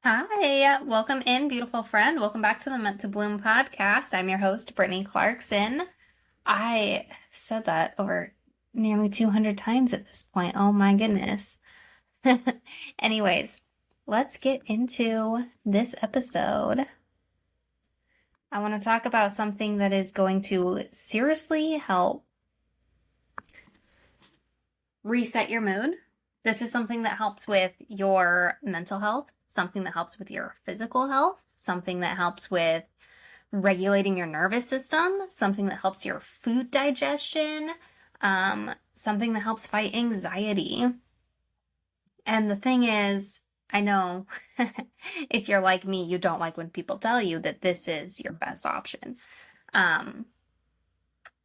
Hi, welcome in, beautiful friend. Welcome back to the Meant to Bloom podcast. I'm your host, Brittany Clarkson. I said that over nearly 200 times at this point. Oh my goodness. Anyways, let's get into this episode. I want to talk about something that is going to seriously help reset your mood. This is something that helps with your mental health, something that helps with your physical health, something that helps with regulating your nervous system, something that helps your food digestion, something that helps fight anxiety. And the thing is, I know if you're like me, you don't like when people tell you that this is your best option. Um,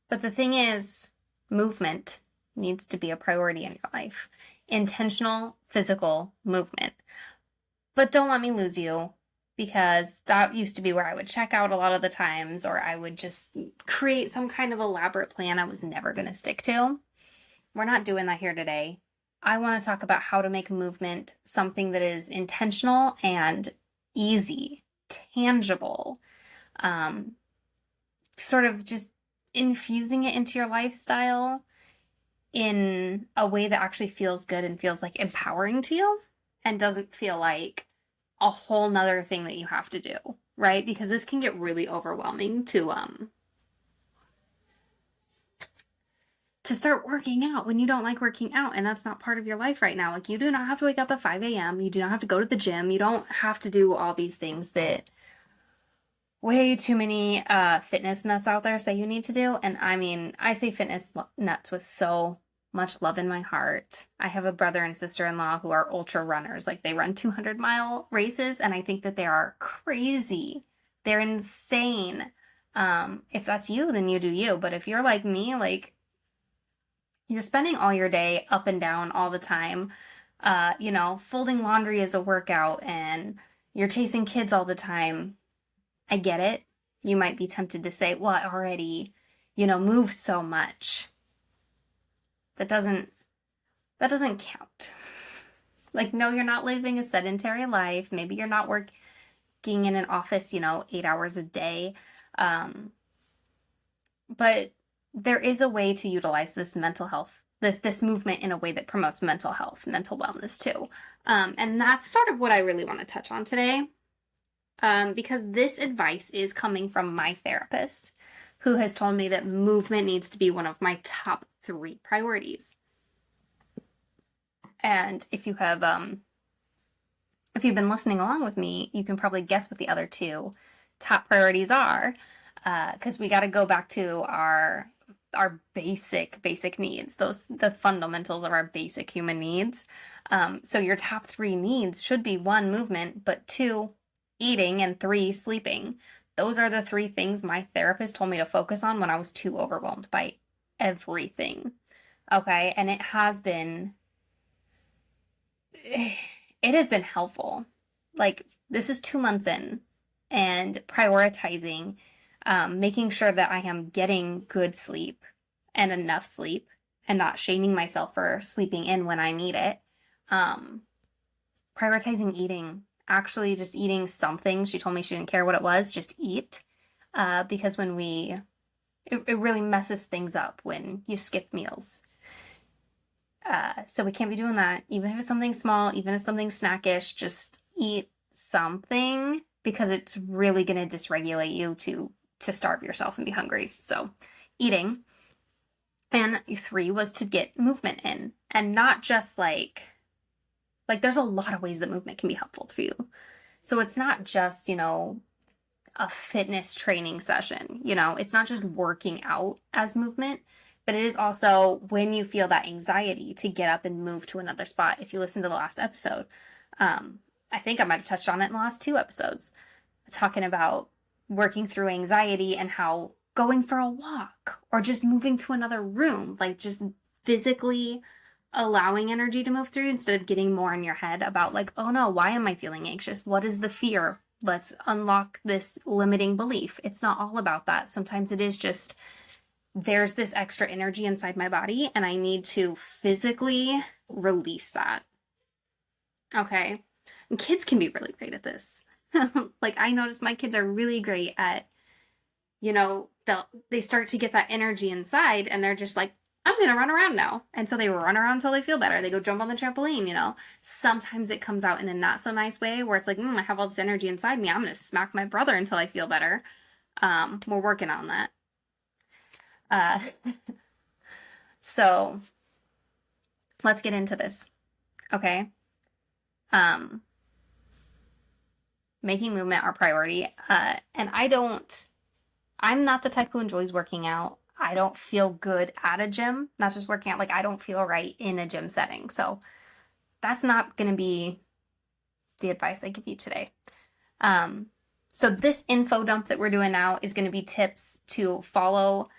but the thing is, movement needs to be a priority in your life. Intentional physical movement. But don't let me lose you, because that used to be where I would check out a lot of the times, or I would just create some kind of elaborate plan I was never going to stick to. We're not doing that here today. I want to talk about how to make movement something that is intentional and easy, tangible, sort of just infusing it into your lifestyle in a way that actually feels good and feels like empowering to you and doesn't feel like a whole nother thing that you have to do, right? Because this can get really overwhelming to start working out when you don't like working out and that's not part of your life right now. Like, you do not have to wake up at 5 a.m. You do not have to go to the gym. You don't have to do all these things that way too many fitness nuts out there say you need to do. And I mean, I say fitness nuts with so much love in my heart. I have a brother and sister-in-law who are ultra runners. Like, they run 200-mile races, and I think that they are crazy. They're insane. If that's you, then you do you. But if you're like me, like, you're spending all your day up and down all the time, folding laundry is a workout, and you're chasing kids all the time. I get it. You might be tempted to say, well, I already, move so much. That doesn't count. Like, no, you're not living a sedentary life. Maybe you're not working in an office, 8 hours a day. But there is a way to utilize this mental health, this movement in a way that promotes mental health, mental wellness too. And that's sort of what I really want to touch on today. Because this advice is coming from my therapist, who has told me that movement needs to be one of my top 3 priorities. And if you've been listening along with me, you can probably guess what the other 2 top priorities are, because we got to go back to our basic needs, the fundamentals of our basic human needs. So your top 3 needs should be 1, movement, but 2, eating, and 3, sleeping. Those are the 3 things my therapist told me to focus on when I was too overwhelmed by everything. Okay, and it has been helpful. Like, this is 2 months in, and prioritizing, making sure that I am getting good sleep and enough sleep, and not shaming myself for sleeping in when I need it. Prioritizing eating, actually just eating something. She told me she didn't care what it was, just eat. Because it really messes things up when you skip meals. So we can't be doing that. Even if it's something small, even if it's something snackish, just eat something, because it's really going to dysregulate you to starve yourself and be hungry. So eating. And 3 was to get movement in, and not just like there's a lot of ways that movement can be helpful to you. So it's not just, a fitness training session, it's not just working out as movement, but it is also when you feel that anxiety to get up and move to another spot. If you listen to the last episode, I think I might have touched on it in the last 2 episodes, talking about working through anxiety and how going for a walk or just moving to another room, like just physically allowing energy to move through instead of getting more in your head about like, oh no, why am I feeling anxious? What is the fear? Let's unlock this limiting belief. It's not all about that. Sometimes it is just, there's this extra energy inside my body and I need to physically release that. Okay. And kids can be really great at this. Like I noticed my kids are really great at, they start to get that energy inside and they're just like, I'm gonna run around now. And so they run around until they feel better. They go jump on the trampoline. Sometimes it comes out in a not so nice way where it's like, I have all this energy inside me. I'm gonna smack my brother until I feel better. We're working on that. Uh, so let's get into this. Okay. Making movement our priority. And I'm not the type who enjoys working out. I don't feel good at a gym, not just working out. Like I don't feel right in a gym setting. So that's not going to be the advice I give you today. So this info dump that we're doing now is going to be tips to follow,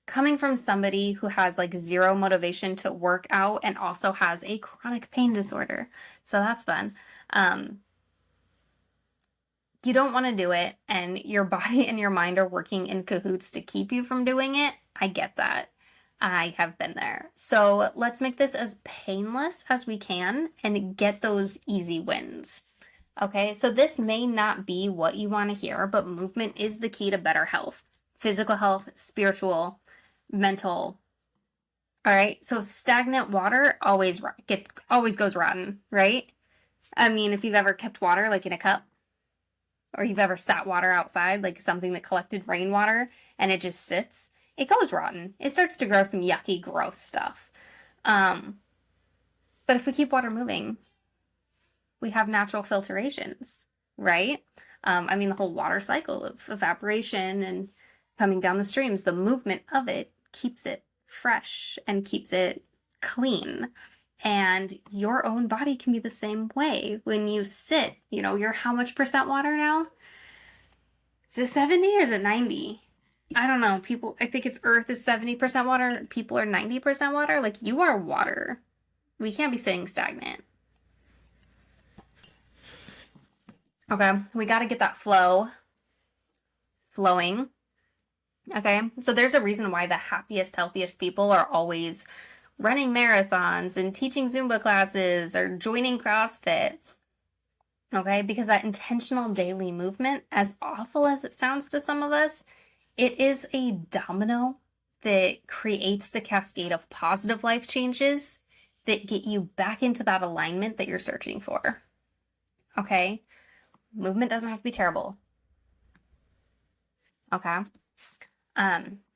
coming from somebody who has like zero motivation to work out and also has a chronic pain disorder. So that's fun. You don't want to do it and your body and your mind are working in cahoots to keep you from doing it. I get that. I have been there. So let's make this as painless as we can and get those easy wins. Okay, so this may not be what you want to hear, but movement is the key to better health, physical health, spiritual, mental. All right, so stagnant water always goes rotten, right? I mean, if you've ever kept water like in a cup, or you've ever sat water outside, like something that collected rainwater and it just sits, it goes rotten. It starts to grow some yucky, gross stuff. But if we keep water moving, we have natural filtrations, right? The whole water cycle of evaporation and coming down the streams, the movement of it keeps it fresh and keeps it clean. And your own body can be the same way. When you sit, you're how much percent water now? Is it 70 or is it 90? I don't know. I think it's Earth is 70% water. People are 90% water. Like you are water. We can't be sitting stagnant. Okay. We got to get that flowing. Okay. So there's a reason why the happiest, healthiest people are always running marathons and teaching Zumba classes or joining CrossFit. Okay, because that intentional daily movement, as awful as it sounds to some of us, it is a domino that creates the cascade of positive life changes that get you back into that alignment that you're searching for. Okay, movement doesn't have to be terrible. Okay,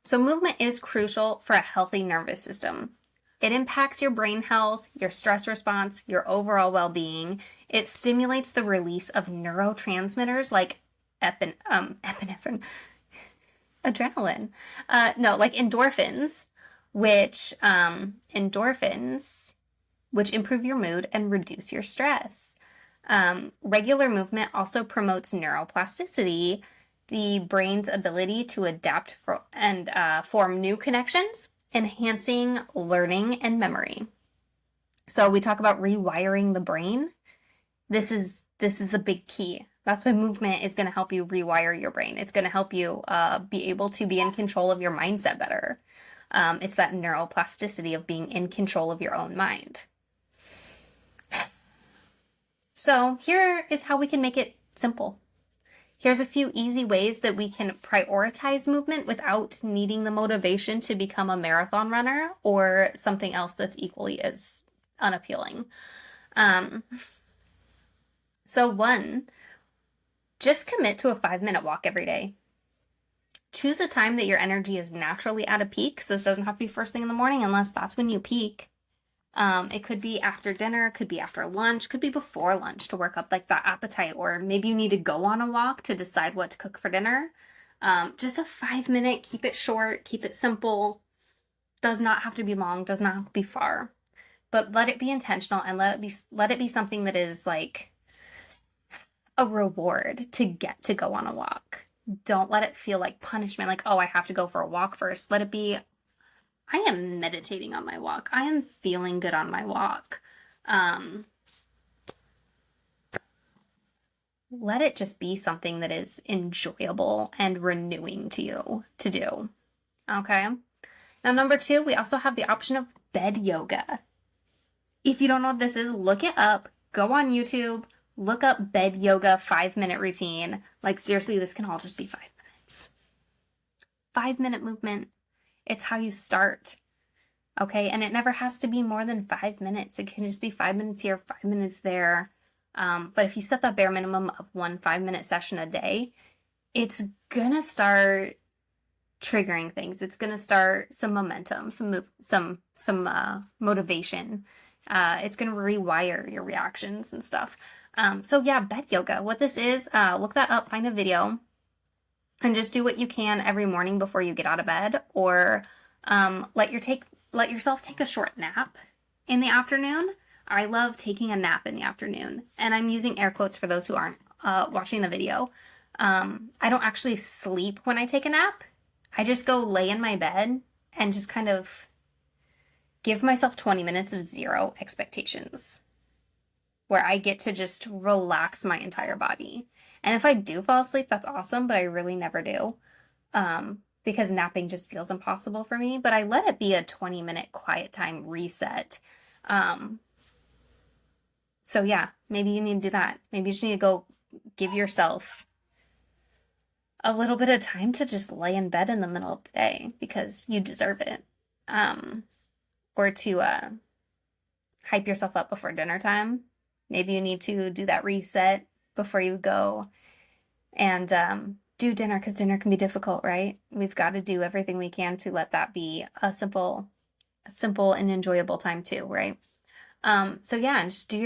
so movement is crucial for a healthy nervous system. It impacts your brain health, your stress response, your overall well-being. It stimulates the release of neurotransmitters like epinephrine, adrenaline. Like endorphins, which improve your mood and reduce your stress. Regular movement also promotes neuroplasticity, the brain's ability to adapt and form new connections, enhancing learning and memory. So we talk about rewiring the brain. This is a big key. That's why movement is going to help you rewire your brain. It's going to help you be able to be in control of your mindset better. It's that neuroplasticity of being in control of your own mind. So here is how we can make it simple. Here's a few easy ways that we can prioritize movement without needing the motivation to become a marathon runner or something else that's equally as unappealing. So 1, just commit to a 5-minute walk every day. Choose a time that your energy is naturally at a peak. So this doesn't have to be first thing in the morning unless that's when you peak. It could be after dinner, could be after lunch, could be before lunch to work up like that appetite, or maybe you need to go on a walk to decide what to cook for dinner. Just a 5-minute, keep it short, keep it simple. Does not have to be long, does not have to be far, but let it be intentional and let it be something that is like a reward to get to go on a walk. Don't let it feel like punishment, like, oh, I have to go for a walk first. Let it be, I am meditating on my walk. I am feeling good on my walk. Let it just be something that is enjoyable and renewing to you to do. Okay. Now, number 2, we also have the option of bed yoga. If you don't know what this is, look it up. Go on YouTube, look up bed yoga 5-minute routine. Like, seriously, this can all just be 5 minutes. 5-minute movement. It's how you start. Okay, and it never has to be more than 5 minutes. It can just be 5 minutes here, 5 minutes there. But if you set that bare minimum of 1 5-minute session a day, it's gonna start triggering things. It's gonna start some momentum, some motivation. It's gonna rewire your reactions and stuff. So yeah, bed yoga. What this is, look that up, find a video, and just do what you can every morning before you get out of bed, or let yourself take a short nap in the afternoon. I love taking a nap in the afternoon, and I'm using air quotes for those who aren't watching the video. I don't actually sleep when I take a nap. I just go lay in my bed and just kind of give myself 20 minutes of zero expectations, where I get to just relax my entire body. And if I do fall asleep, that's awesome, but I really never do. Because napping just feels impossible for me, but I let it be a 20-minute quiet time reset. So yeah, maybe you need to do that. Maybe you just need to go give yourself a little bit of time to just lay in bed in the middle of the day because you deserve it. Or to hype yourself up before dinner time. Maybe you need to do that reset before you go and do dinner, because dinner can be difficult, right? We've got to do everything we can to let that be a simple and enjoyable time too, right? So yeah, and just do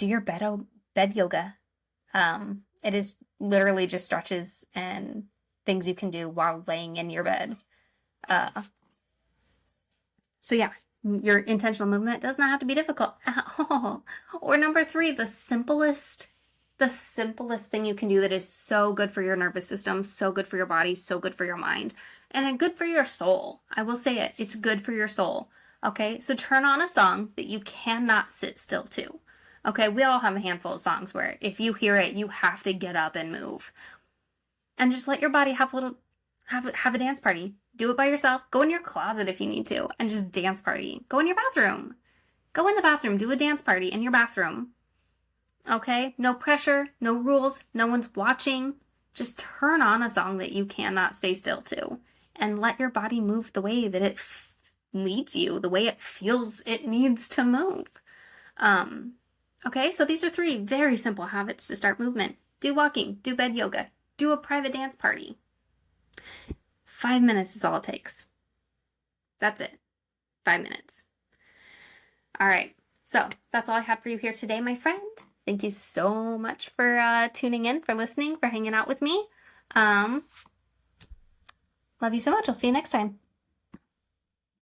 your bed yoga. It is literally just stretches and things you can do while laying in your bed. So yeah, your intentional movement does not have to be difficult at all. Or number 3, the simplest thing you can do that is so good for your nervous system, so good for your body, so good for your mind, and then good for your soul. I will say it. It's good for your soul. Okay, so turn on a song that you cannot sit still to. Okay, we all have a handful of songs where if you hear it, you have to get up and move. And just let your body have a dance party. Do it by yourself. Go in your closet if you need to and just dance party. Go in your bathroom. Go in the bathroom. Do a dance party in your bathroom. Okay? No pressure, no rules, no one's watching. Just turn on a song that you cannot stay still to and let your body move the way that it leads you, the way it feels it needs to move. Okay, so these are 3 very simple habits to start movement. Do walking, do bed yoga, do a private dance party. 5 minutes is all it takes. That's it. 5 minutes. All right, so that's all I have for you here today, my friend. Thank you so much for tuning in, for listening, for hanging out with me. Love you so much. I'll see you next time.